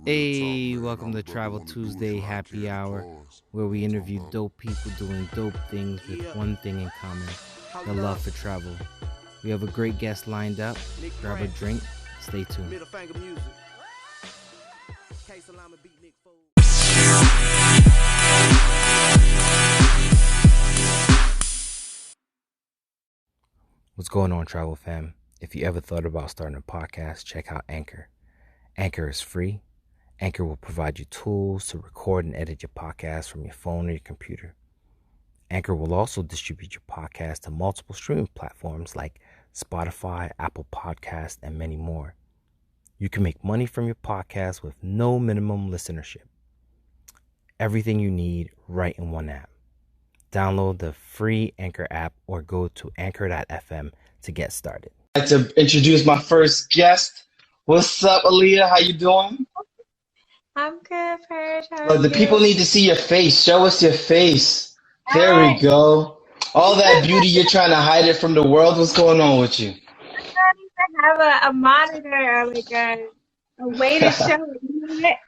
Hey, welcome to Travel Tuesday Happy Hour, where we interview dope people doing dope things with one thing in common, the love for travel. We have a great guest lined up. Grab a drink. Stay tuned. What's going on, travel fam? If you ever thought about starting a podcast, check out Anchor. Anchor is free. Anchor will provide you tools to record and edit your podcast from your phone or your computer. Anchor will also distribute your podcast to multiple streaming platforms like Spotify, Apple Podcasts, and many more. You can make money from your podcast with no minimum listenership. Everything you need right in one app. Download the free Anchor app or go to anchor.fm to get started. I'd like to introduce my first guest. What's up, Alleah? How you doing? I'm good, Peuge. The people need to see your face. Show us your face. There we go. All that beauty, you're trying to hide it from the world. What's going on with you? I have a monitor, like a way to show it.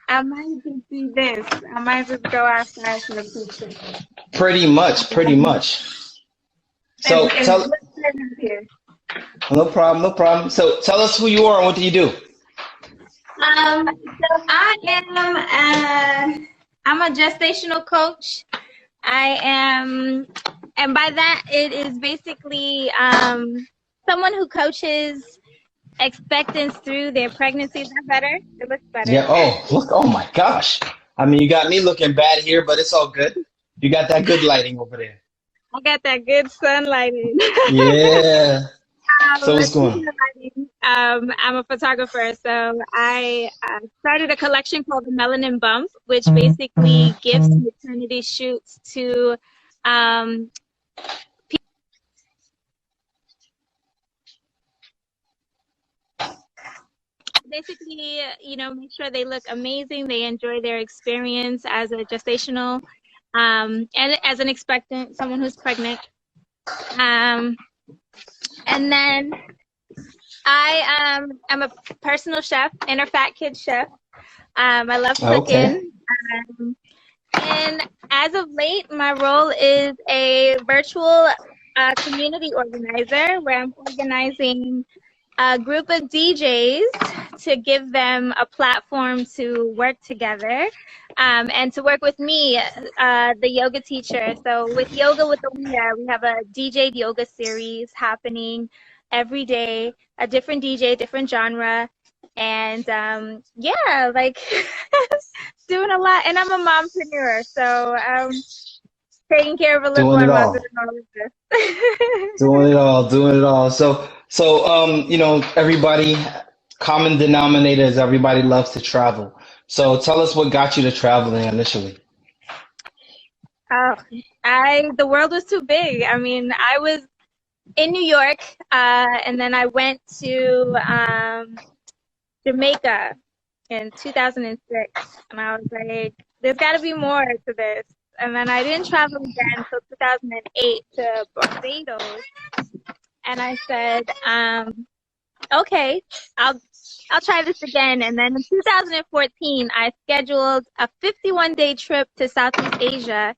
I might just do this. I might just go outside for a picture. Pretty much. So no problem. So tell us who you are and what do you do? So I'm a gestational coach. I am, and by that it is basically someone who coaches expectants through their pregnancies. Is that better? It looks better. Yeah. Oh, look. Oh my gosh. I mean, you got me looking bad here, but it's all good. You got that good lighting over there. I got that good sunlighting. Yeah. So what's going on? I'm a photographer, so I started a collection called the Melanin Bump, which basically gives maternity shoots to basically, make sure they look amazing, they enjoy their experience as a gestational, and as an expectant, someone who's pregnant. And then I am a personal chef, inner fat kid chef. I love cooking. Okay. And as of late, my role is a virtual community organizer where I'm organizing a group of DJs to give them a platform to work together and to work with me, the yoga teacher. So with Yoga with Alleah, we have a DJ yoga series happening every day, a different DJ, different genre. And yeah, like doing a lot. And I'm a mompreneur, so taking care of a little one while doing all of this. doing it all. So everybody, common denominator is everybody loves to travel. So tell us what got you to traveling initially. The world was too big. I mean, I was in New York, and then I went to Jamaica in 2006, and I was like, there's got to be more to this. And then I didn't travel again until 2008 to Barbados. And I said, okay, I'll try this again. And then in 2014, I scheduled a 51-day trip to Southeast Asia.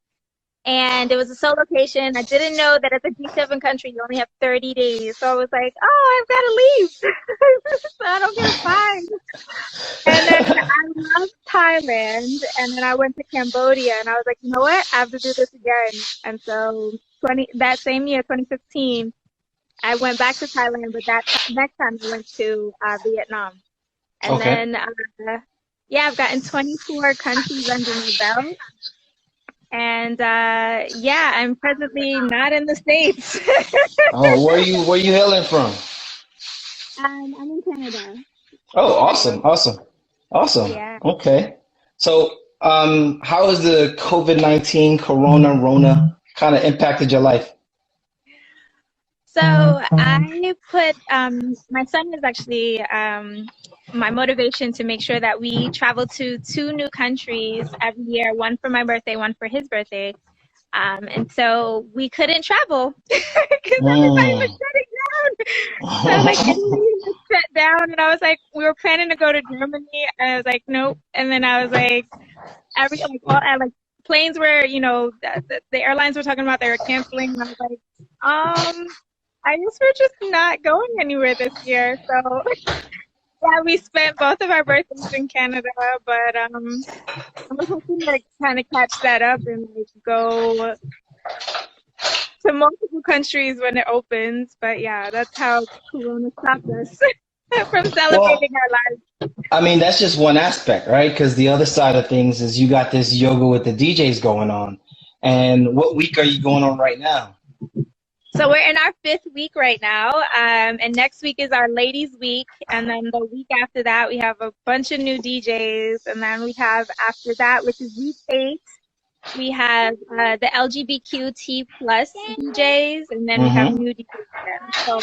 And it was a solo-cation. I didn't know that as a G7 country, you only have 30 days. So I was like, oh, I've got to leave. So I don't get a fine. And then I left Thailand. And then I went to Cambodia. And I was like, you know what? I have to do this again. And so that same year, 2015, I went back to Thailand. But that next time I went to Vietnam. And then, I've gotten 24 countries under my belt. And I'm presently not in the States. Oh, where you hailing from? I'm in Canada. Oh, awesome. Yeah. Okay. So, how has the COVID-19 Rona kind of impacted your life? So I put my son is actually my motivation to make sure that we travel to 2 new countries every year, one for my birthday, one for his birthday. And so we couldn't travel because everybody was shutting down. So like Italy was shut down, and I was like, we were planning to go to Germany, and I was like, nope. And then I was like, like planes were, the airlines were talking about they were canceling, and I was like, I guess we're just not going anywhere this year. So yeah, we spent both of our birthdays in Canada, but I'm hoping to kind of catch that up and like go to multiple countries when it opens. But yeah, that's how Corona stopped us from celebrating our lives. I mean, that's just one aspect, right? Because the other side of things is you got this yoga with the DJs going on. And what week are you going on right now? So we're in our 5th week right now, and next week is our ladies week, and then the week after that we have a bunch of new DJs, and then we have after that, which is week 8, we have the LGBTQT plus DJs, and then we have new DJs again. So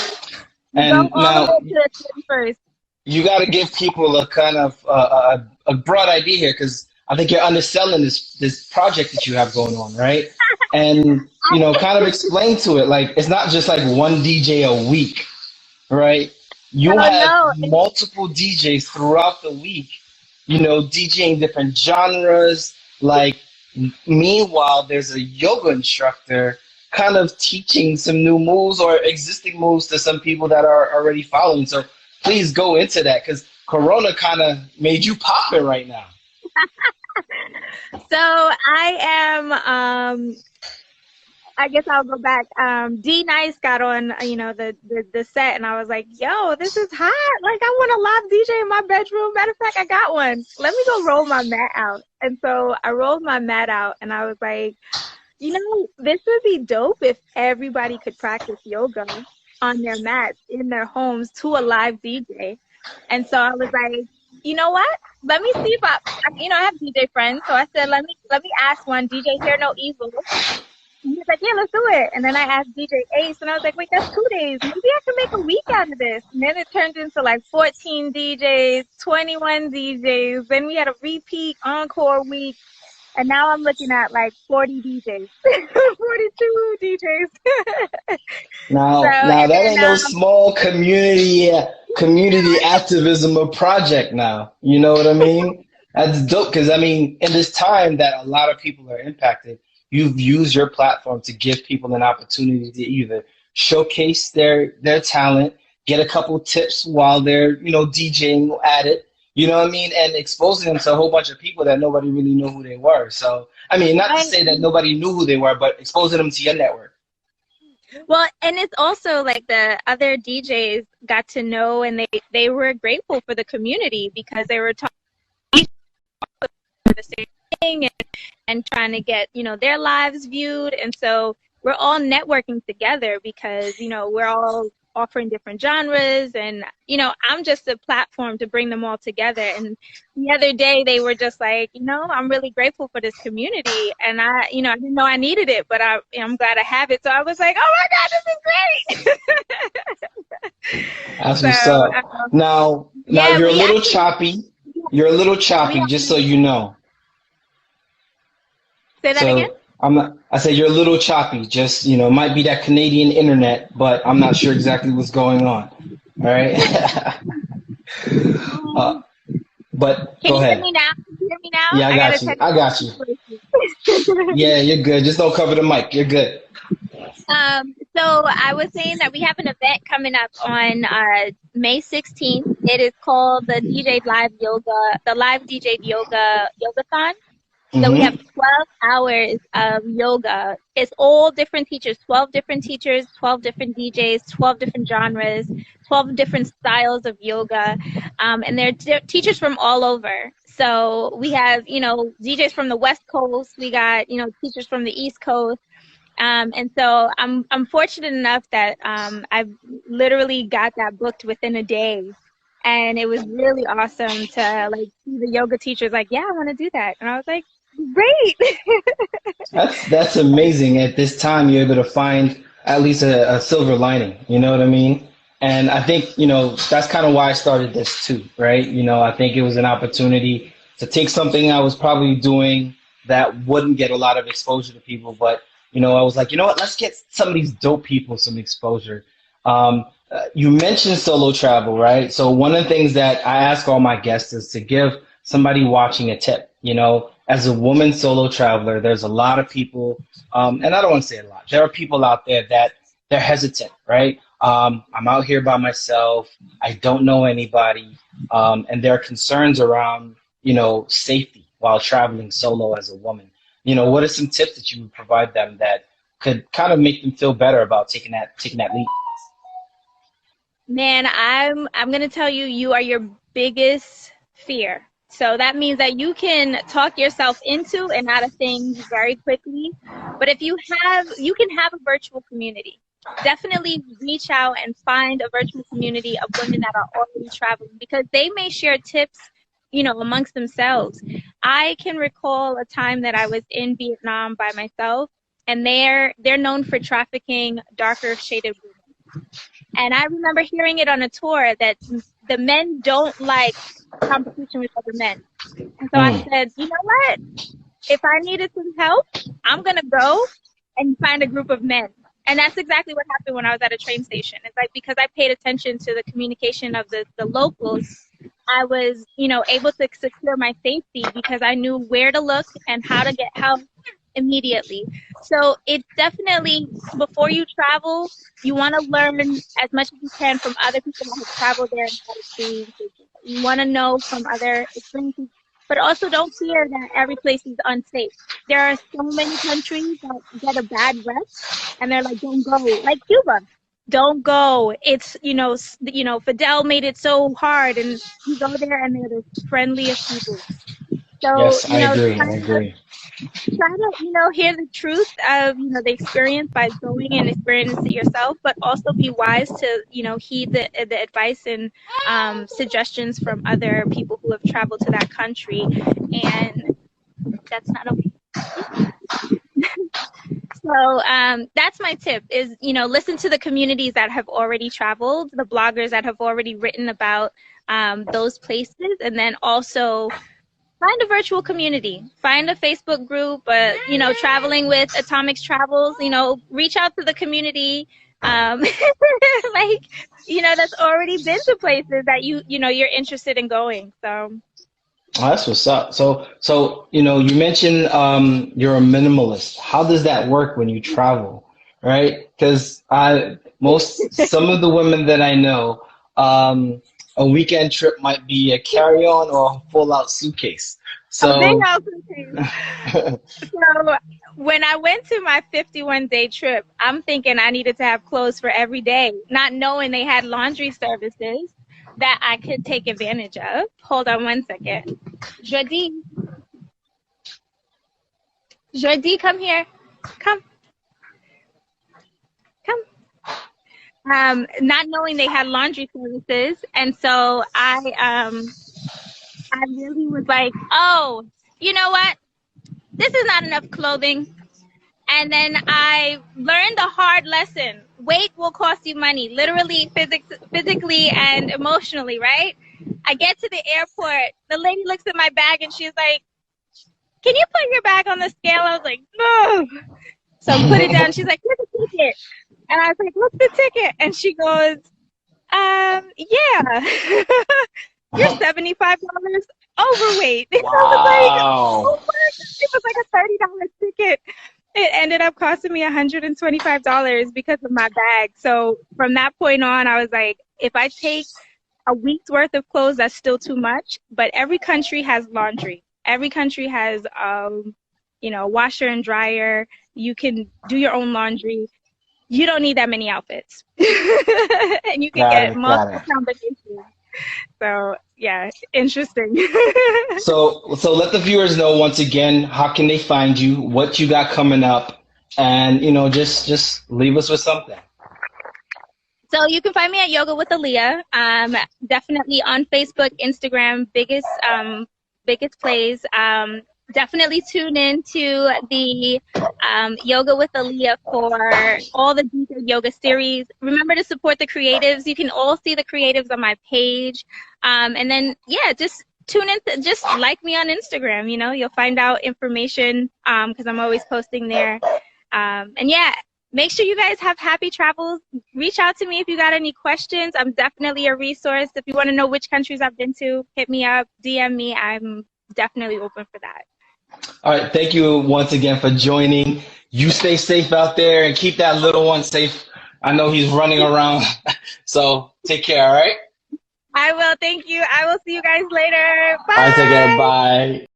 and go all the way to the 31st. You got to give people a kind of a broad idea here, because I think you're underselling this project that you have going on, right? And kind of explain to it, like, it's not just like one DJ a week, right? You have multiple DJs throughout the week, DJing different genres. Like, meanwhile, there's a yoga instructor kind of teaching some new moves or existing moves to some people that are already following. So please go into that, because Corona kind of made you popping right now. So I am, I guess I'll go back. D Nice got on, the set, and I was like, yo, this is hot. Like, I want a live DJ in my bedroom. Matter of fact, I got one. Let me go roll my mat out. And so I rolled my mat out, and I was like, this would be dope if everybody could practice yoga on their mats in their homes to a live DJ. And so I was like, you know what? Let me see if I have DJ friends. So I said, let me ask one. DJ Hear No Evil. And he's like, yeah, let's do it. And then I asked DJ Ace, and I was like, wait, that's 2 days. Maybe I can make a week out of this. And then it turned into like 14 DJs, 21 DJs. Then we had a repeat encore week. And now I'm looking at like 40 DJs, 42 DJs. Now that ain't no small community activism or project now. You know what I mean? That's dope, because I mean, in this time that a lot of people are impacted, you've used your platform to give people an opportunity to either showcase their talent, get a couple tips while they're, DJing at it, you know what I mean? And exposing them to a whole bunch of people that nobody really knew who they were. So, I mean, not to say that nobody knew who they were, but exposing them to your network. Well, and it's also like the other DJs got to know, and they were grateful for the community, because they were talking the same thing and trying to get, their lives viewed. And so we're all networking together, because, we're all offering different genres, and I'm just a platform to bring them all together. And the other day they were just like, I'm really grateful for this community, and I didn't know I needed it, but I'm glad I have it. So I was like, oh my God, this is great. That's what's up. Now you're a little choppy. You're a little choppy, just so you know. Say that again? I said you're a little choppy. Just, it might be that Canadian internet, but I'm not sure exactly what's going on. All right. But go ahead. Can you hear me now? Yeah, I got you. Yeah, you're good. Just don't cover the mic. You're good. So I was saying that we have an event coming up on May 16th. It is called the Live DJ Yogathon. So we have 12 hours of yoga. It's all different teachers, 12 different teachers, 12 different DJs, 12 different genres, 12 different styles of yoga. And they're teachers from all over. So we have, DJs from the West Coast. We got, teachers from the East Coast. And so I'm fortunate enough that I've literally got that booked within a day. And it was really awesome to like see the yoga teachers like, yeah, I want to do that. And I was like, great. That's amazing. At this time, you're able to find at least a silver lining. You know what I mean? And I think, that's kind of why I started this too, right? I think it was an opportunity to take something I was probably doing that wouldn't get a lot of exposure to people. But, I was like, you know what, let's get some of these dope people some exposure. You mentioned solo travel, right? So one of the things that I ask all my guests is to give somebody watching a tip. You know, as a woman solo traveler, there's a lot of people, and I don't want to say a lot. There are people out there that they're hesitant, right? I'm out here by myself. I don't know anybody, and there are concerns around, you know, safety while traveling solo as a woman. You know, what are some tips that you would provide them that could kind of make them feel better about taking that leap? Man, I'm gonna tell you, you are your biggest fear. So that means that you can talk yourself into and out of things very quickly. But if you can have a virtual community. Definitely reach out and find a virtual community of women that are already traveling because they may share tips, you know, amongst themselves. I can recall a time that I was in Vietnam by myself, and they're known for trafficking darker shaded women. And I remember hearing it on a tour that the men don't like competition with other men. And so I said, you know what? If I needed some help, I'm going to go and find a group of men. And that's exactly what happened when I was at a train station. It's like because I paid attention to the communication of the locals, I was, you know, able to secure my safety because I knew where to look and how to get help immediately. So it's definitely, before you travel, you want to learn as much as you can from other people that have traveled there and had experiences. You want to know from other experiences, but also don't fear that every place is unsafe. There are so many countries that get a bad rep, and they're like, don't go. Like Cuba, don't go. It's, Fidel made it so hard, and you go there and they're the friendliest people. So, Yes, I agree. I agree. Try to, hear the truth of, the experience by going and experiencing it yourself, but also be wise to, heed the advice and suggestions from other people who have traveled to that country. And that's not okay. So that's my tip is, listen to the communities that have already traveled, the bloggers that have already written about those places, and then also find a virtual community, find a Facebook group, traveling with Atomics Travels, reach out to the community, that's already been to places that you're interested in going. So. Oh, that's what's up. So you mentioned you're a minimalist. How does that work when you travel, right? Because some of the women that I know, a weekend trip might be a carry-on or a full-out suitcase. So, so when I went to my 51-day trip, I'm thinking I needed to have clothes for every day, not knowing they had laundry services that I could take advantage of. Hold on one second. Jordi, come here. Come. Not knowing they had laundry services, and so I really was like, oh, you know what? This is not enough clothing. And then I learned a hard lesson. Weight will cost you money, literally, physically, and emotionally, right? I get to the airport. The lady looks at my bag, and she's like, can you put your bag on the scale? I was like, no. So I put it down. She's like, here's a ticket. And I was like, what's the ticket? And she goes, yeah. You're $75 overweight. And wow. I was like, oh, it was like a $30 ticket. It ended up costing me $125 because of my bag. So from that point on, I was like, if I take a week's worth of clothes, that's still too much. But every country has laundry. Every country has, washer and dryer. You can do your own laundry. You don't need that many outfits. And you can get multiple combinations. So, yeah, interesting. So let the viewers know once again, how can they find you, what you got coming up, and, just leave us with something. So you can find me at Yoga with Alleah. Definitely on Facebook, Instagram, biggest plays. Definitely tune in to the Yoga with Alleah for all the detailed yoga series. Remember to support the creatives. You can all see the creatives on my page. And then, just tune in. Just like me on Instagram, you'll find out information because I'm always posting there. And make sure you guys have happy travels. Reach out to me if you got any questions. I'm definitely a resource. If you want to know which countries I've been to, hit me up, DM me. I'm definitely open for that. All right. Thank you once again for joining. You stay safe out there and keep that little one safe. I know he's running around. So take care. All right. I will. Thank you. I will see you guys later. Bye. All right. Take care. Bye.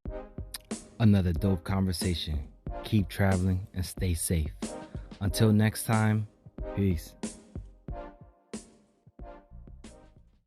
Another dope conversation. Keep traveling and stay safe. Until next time, peace.